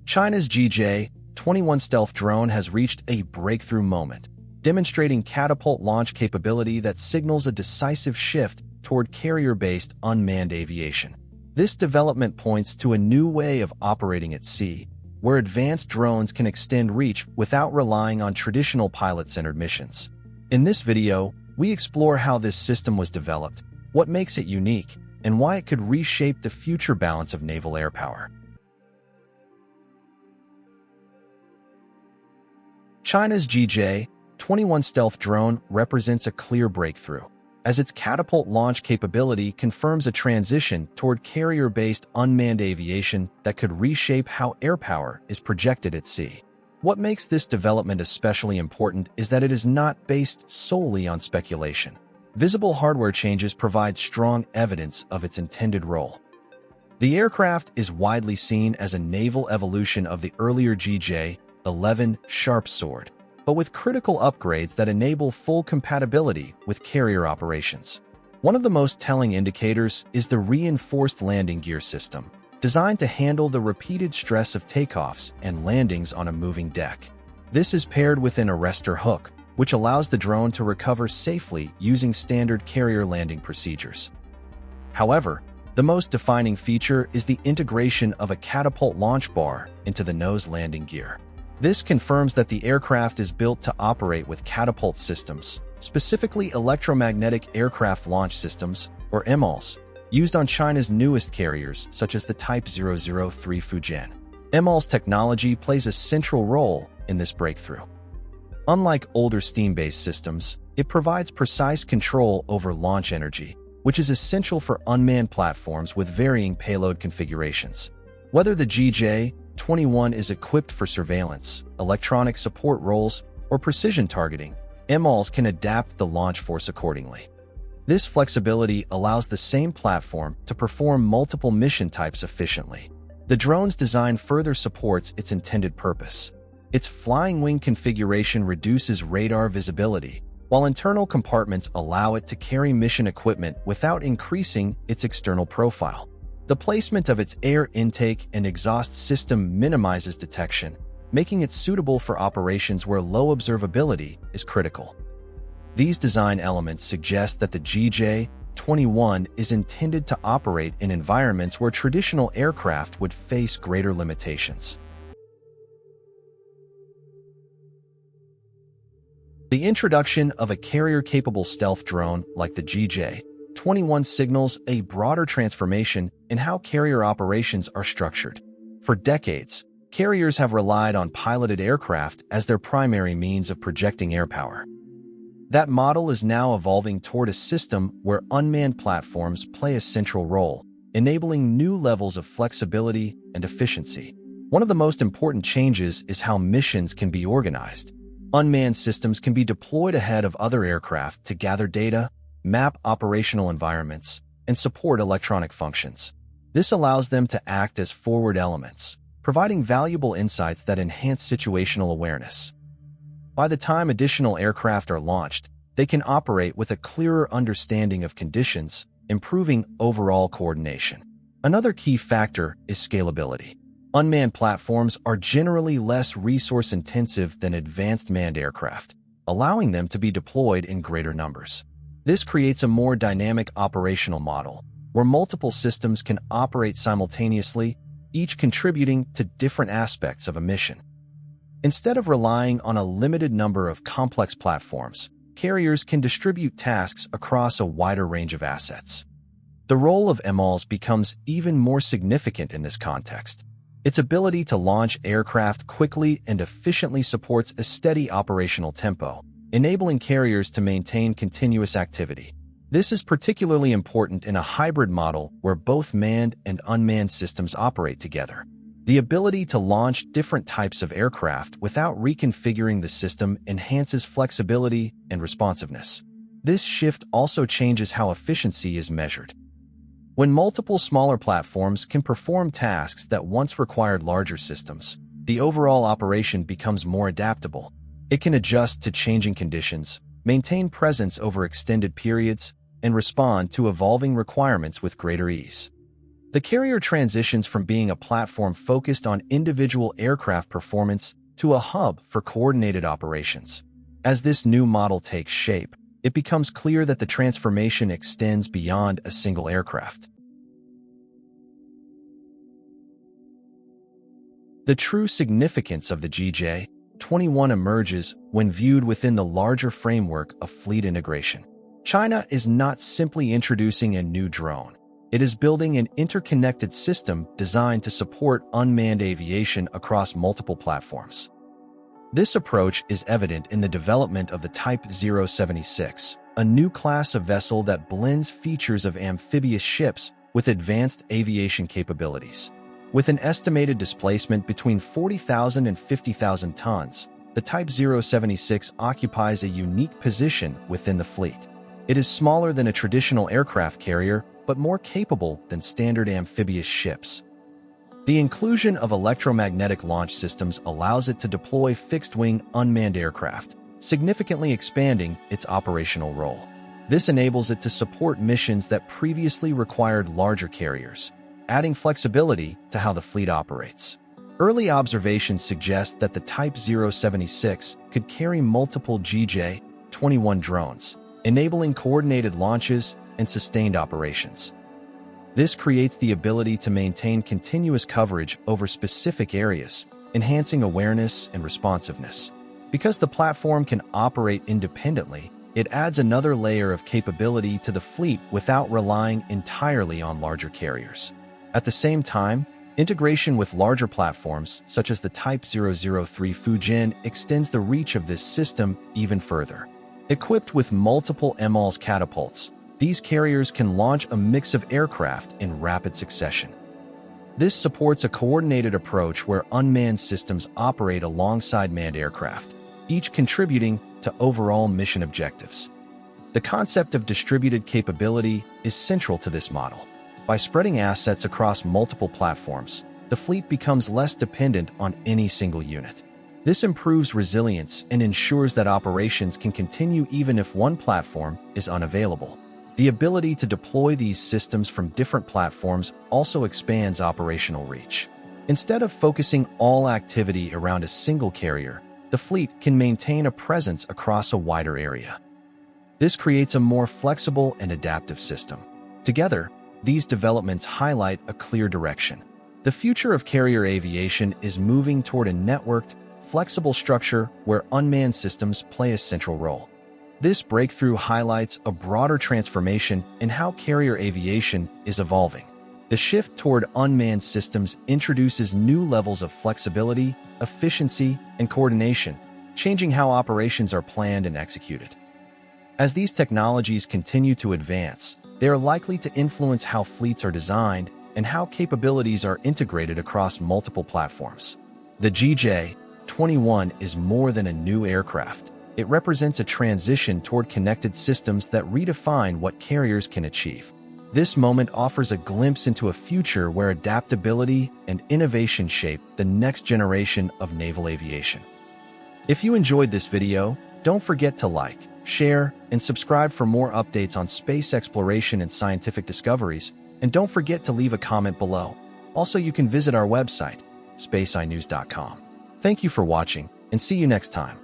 China's GJ-21 stealth drone has reached a breakthrough moment, demonstrating catapult launch capability that signals a decisive shift toward carrier-based unmanned aviation. This development points to a new way of operating at sea, where advanced drones can extend reach without relying on traditional pilot-centered missions. In this video, we explore how this system was developed, what makes it unique, and why it could reshape the future balance of naval air power. China's GJ-21 stealth drone represents a clear breakthrough, as its catapult launch capability confirms a transition toward carrier-based unmanned aviation that could reshape how air power is projected at sea. What makes this development especially important is that it is not based solely on speculation. Visible hardware changes provide strong evidence of its intended role. The aircraft is widely seen as a naval evolution of the earlier GJ-11 Sharp Sword, but with critical upgrades that enable full compatibility with carrier operations. One of the most telling indicators is the reinforced landing gear system, designed to handle the repeated stress of takeoffs and landings on a moving deck. This is paired with an arrestor hook, which allows the drone to recover safely using standard carrier landing procedures. However, the most defining feature is the integration of a catapult launch bar into the nose landing gear. This confirms that the aircraft is built to operate with catapult systems, specifically electromagnetic aircraft launch systems, or EMALS, used on China's newest carriers, such as the Type 003 Fujian. EMALS technology plays a central role in this breakthrough. Unlike older steam-based systems, it provides precise control over launch energy, which is essential for unmanned platforms with varying payload configurations. Whether the GJ-21 is equipped for surveillance, electronic support roles, or precision targeting, EMALS can adapt the launch force accordingly. This flexibility allows the same platform to perform multiple mission types efficiently. The drone's design further supports its intended purpose. Its flying wing configuration reduces radar visibility, while internal compartments allow it to carry mission equipment without increasing its external profile. The placement of its air intake and exhaust system minimizes detection, making it suitable for operations where low observability is critical. These design elements suggest that the GJ-21 is intended to operate in environments where traditional aircraft would face greater limitations. The introduction of a carrier-capable stealth drone like the GJ-21 signals a broader transformation in how carrier operations are structured. For decades, carriers have relied on piloted aircraft as their primary means of projecting air power. That model is now evolving toward a system where unmanned platforms play a central role, enabling new levels of flexibility and efficiency. One of the most important changes is how missions can be organized. Unmanned systems can be deployed ahead of other aircraft to gather data, map operational environments, and support electronic functions. This allows them to act as forward elements, providing valuable insights that enhance situational awareness. By the time additional aircraft are launched, they can operate with a clearer understanding of conditions, improving overall coordination. Another key factor is scalability. Unmanned platforms are generally less resource-intensive than advanced manned aircraft, allowing them to be deployed in greater numbers. This creates a more dynamic operational model, where multiple systems can operate simultaneously, each contributing to different aspects of a mission. Instead of relying on a limited number of complex platforms, carriers can distribute tasks across a wider range of assets. The role of EMALS becomes even more significant in this context. Its ability to launch aircraft quickly and efficiently supports a steady operational tempo, enabling carriers to maintain continuous activity. This is particularly important in a hybrid model where both manned and unmanned systems operate together. The ability to launch different types of aircraft without reconfiguring the system enhances flexibility and responsiveness. This shift also changes how efficiency is measured. When multiple smaller platforms can perform tasks that once required larger systems, the overall operation becomes more adaptable. It can adjust to changing conditions, maintain presence over extended periods, and respond to evolving requirements with greater ease. The carrier transitions from being a platform focused on individual aircraft performance to a hub for coordinated operations. As this new model takes shape, it becomes clear that the transformation extends beyond a single aircraft. The true significance of the GJ-21 emerges when viewed within the larger framework of fleet integration. China is not simply introducing a new drone. It is building an interconnected system designed to support unmanned aviation across multiple platforms. This approach is evident in the development of the Type 076, a new class of vessel that blends features of amphibious ships with advanced aviation capabilities. With an estimated displacement between 40,000 and 50,000 tons, the Type 076 occupies a unique position within the fleet. It is smaller than a traditional aircraft carrier, but more capable than standard amphibious ships. The inclusion of electromagnetic launch systems allows it to deploy fixed-wing unmanned aircraft, significantly expanding its operational role. This enables it to support missions that previously required larger carriers, adding flexibility to how the fleet operates. Early observations suggest that the Type 076 could carry multiple GJ-21 drones, enabling coordinated launches and sustained operations. This creates the ability to maintain continuous coverage over specific areas, enhancing awareness and responsiveness. Because the platform can operate independently, it adds another layer of capability to the fleet without relying entirely on larger carriers. At the same time, integration with larger platforms, such as the Type 003 Fujin, extends the reach of this system even further. Equipped with multiple EMALS catapults, these carriers can launch a mix of aircraft in rapid succession. This supports a coordinated approach where unmanned systems operate alongside manned aircraft, each contributing to overall mission objectives. The concept of distributed capability is central to this model. By spreading assets across multiple platforms, the fleet becomes less dependent on any single unit. This improves resilience and ensures that operations can continue even if one platform is unavailable. The ability to deploy these systems from different platforms also expands operational reach. Instead of focusing all activity around a single carrier, the fleet can maintain a presence across a wider area. This creates a more flexible and adaptive system. Together, these developments highlight a clear direction. The future of carrier aviation is moving toward a networked, flexible structure where unmanned systems play a central role. This breakthrough highlights a broader transformation in how carrier aviation is evolving. The shift toward unmanned systems introduces new levels of flexibility, efficiency, and coordination, changing how operations are planned and executed. As these technologies continue to advance, they are likely to influence how fleets are designed and how capabilities are integrated across multiple platforms. The GJ-21 is more than a new aircraft. It represents a transition toward connected systems that redefine what carriers can achieve. This moment offers a glimpse into a future where adaptability and innovation shape the next generation of naval aviation. If you enjoyed this video, don't forget to like, share, and subscribe for more updates on space exploration and scientific discoveries, and don't forget to leave a comment below. Also, you can visit our website, spaceinews.com. Thank you for watching, and see you next time.